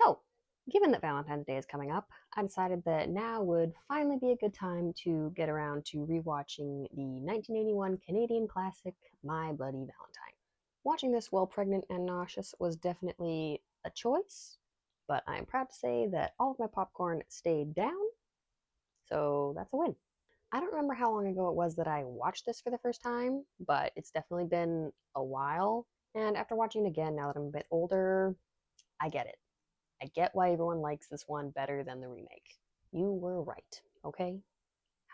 So, given that Valentine's Day is coming up, I decided that now would finally be a good time to get around to rewatching the 1981 Canadian classic My Bloody Valentine. Watching this while pregnant and nauseous was definitely a choice, but I'm proud to say that all of my popcorn stayed down, so that's a win. I don't remember how long ago it was that I watched this for the first time, but it's definitely been a while. And after watching it again, now that I'm a bit older, I get it. I get why everyone likes this one better than the remake. You were right, okay?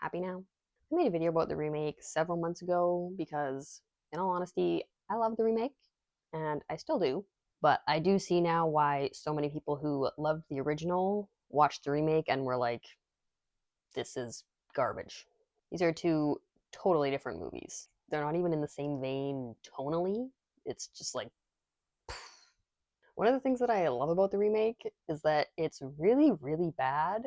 Happy now? I made a video about the remake several months ago because, in all honesty, I love the remake, and I still do. But I do see now why so many people who loved the original watched the remake and were like, this is garbage. These are two totally different movies. They're not even in the same vein tonally. It's just like one of the things that I love about the remake is that it's really, really bad,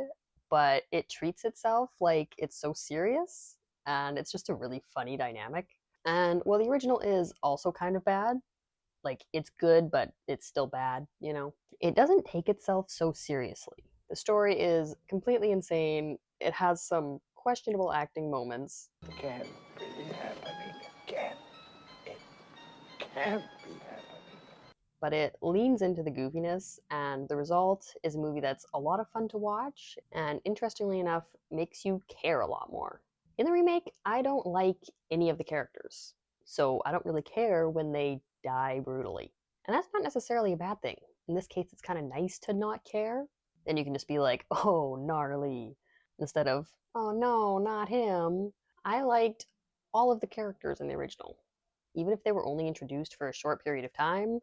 but it treats itself like it's so serious, and it's just a really funny dynamic. And while the original is also kind of bad, like it's good, but it's still bad, it doesn't take itself so seriously. The story is completely insane. It has some questionable acting moments. It can't be happening. It can't be happening. But it leans into the goofiness, and the result is a movie that's a lot of fun to watch, and interestingly enough, makes you care a lot more. In the remake, I don't like any of the characters, so I don't really care when they die brutally. And that's not necessarily a bad thing. In this case, it's kind of nice to not care. Then you can just be like, oh, gnarly, instead of, oh no, not him. I liked all of the characters in the original. Even if they were only introduced for a short period of time,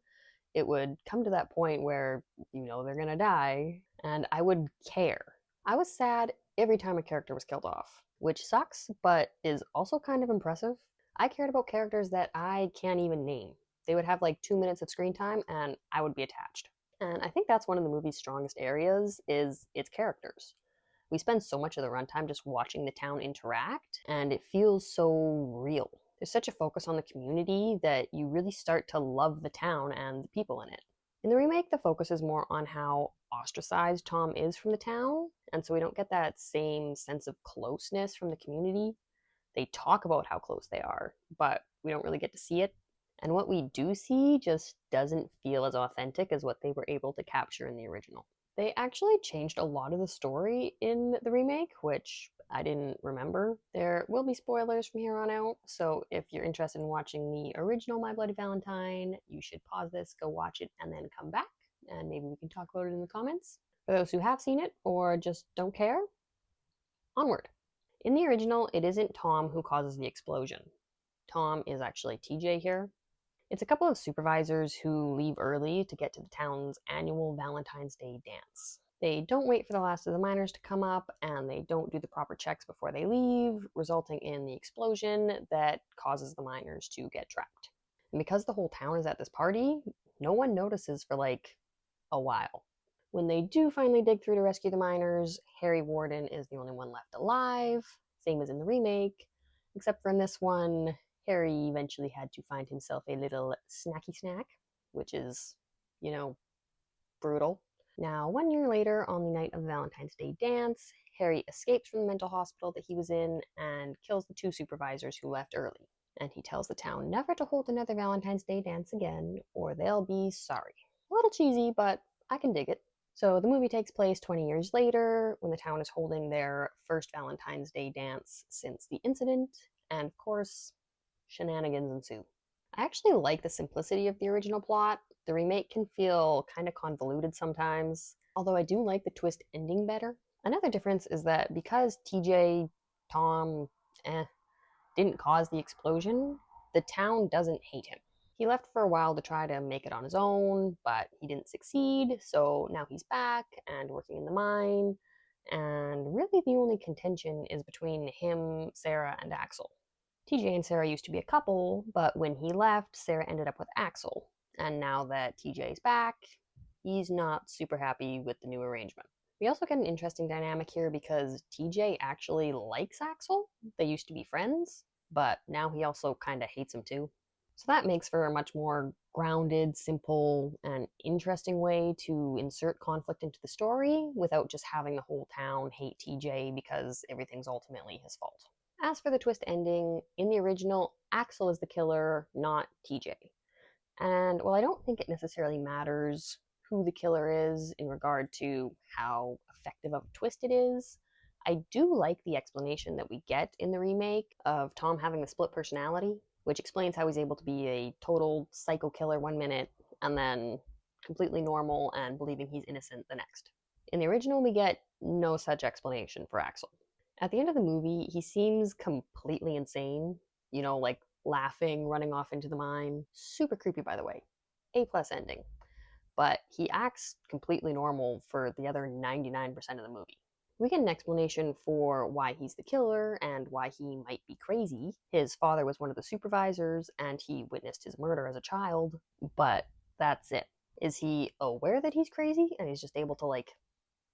it would come to that point where they're gonna die, and I would care. I was sad every time a character was killed off, which sucks, but is also kind of impressive. I cared about characters that I can't even name. They would have like 2 minutes of screen time, and I would be attached. And I think that's one of the movie's strongest areas is its characters. We spend so much of the runtime just watching the town interact, and it feels so real. There's such a focus on the community that you really start to love the town and the people in it. In the remake, the focus is more on how ostracized Tom is from the town, and so we don't get that same sense of closeness from the community. They talk about how close they are, but we don't really get to see it. And what we do see just doesn't feel as authentic as what they were able to capture in the original. They actually changed a lot of the story in the remake, which I didn't remember. There will be spoilers from here on out, so if you're interested in watching the original My Bloody Valentine, you should pause this, go watch it, and then come back, and maybe we can talk about it in the comments. For those who have seen it or just don't care, onward. In the original, it isn't Tom who causes the explosion. Tom is actually TJ here. It's a couple of supervisors who leave early to get to the town's annual Valentine's Day dance. They don't wait for the last of the miners to come up, and they don't do the proper checks before they leave, resulting in the explosion that causes the miners to get trapped. And because the whole town is at this party, no one notices for like a while. When they do finally dig through to rescue the miners, Harry Warden is the only one left alive, same as in the remake, except for in this one, Harry eventually had to find himself a little snacky snack, which is, you know, brutal. Now, 1 year later, on the night of the Valentine's Day dance, Harry escapes from the mental hospital that he was in and kills the two supervisors who left early. And he tells the town never to hold another Valentine's Day dance again, or they'll be sorry. A little cheesy, but I can dig it. So the movie takes place 20 years later when the town is holding their first Valentine's Day dance since the incident, and of course, shenanigans ensue. I actually like the simplicity of the original plot. The remake can feel kind of convoluted sometimes, although I do like the twist ending better. Another difference is that because TJ, Tom, didn't cause the explosion, the town doesn't hate him. He left for a while to try to make it on his own, but he didn't succeed, so now he's back and working in the mine. And really, the only contention is between him, Sarah, and Axel. TJ and Sarah used to be a couple, but when he left, Sarah ended up with Axel. And now that TJ's back, he's not super happy with the new arrangement. We also get an interesting dynamic here because TJ actually likes Axel. They used to be friends, but now he also kind of hates him too. So that makes for a much more grounded, simple, and interesting way to insert conflict into the story without just having the whole town hate TJ because everything's ultimately his fault. As for the twist ending, in the original, Axel is the killer, not TJ. And while I don't think it necessarily matters who the killer is in regard to how effective of a twist it is, I do like the explanation that we get in the remake of Tom having the split personality, which explains how he's able to be a total psycho killer 1 minute and then completely normal and believing he's innocent the next. In the original, we get no such explanation for Axel. At the end of the movie, he seems completely insane, like laughing, running off into the mine. Super creepy, by the way. A plus ending. But he acts completely normal for the other 99% of the movie. We get an explanation for why he's the killer and why he might be crazy. His father was one of the supervisors and he witnessed his murder as a child, but that's it. Is he aware that he's crazy and he's just able to,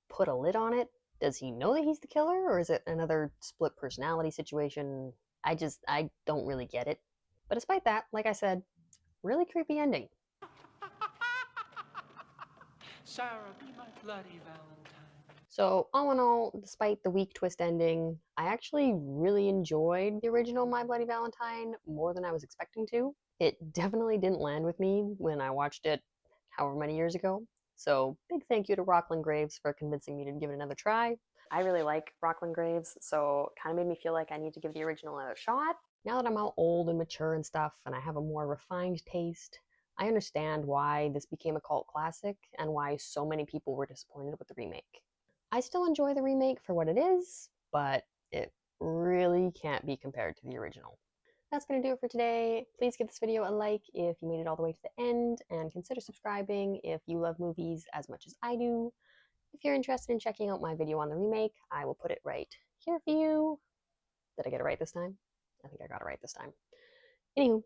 put a lid on it? Does he know that he's the killer, or is it another split personality situation? I don't really get it. But despite that, like I said, really creepy ending. Sarah, be my bloody Valentine. So, all in all, despite the weak twist ending, I actually really enjoyed the original My Bloody Valentine more than I was expecting to. It definitely didn't land with me when I watched it however many years ago. So, big thank you to Rockland Graves for convincing me to give it another try. I really like Rockland Graves, so it kind of made me feel like I need to give the original another shot. Now that I'm all old and mature and stuff, and I have a more refined taste, I understand why this became a cult classic and why so many people were disappointed with the remake. I still enjoy the remake for what it is, but it really can't be compared to the original. That's going to do it for today. Please give this video a like if you made it all the way to the end, and consider subscribing if you love movies as much as I do. If you're interested in checking out my video on the remake, I will put it right here for you. Did I get it right this time? I think I got it right this time. Anywho,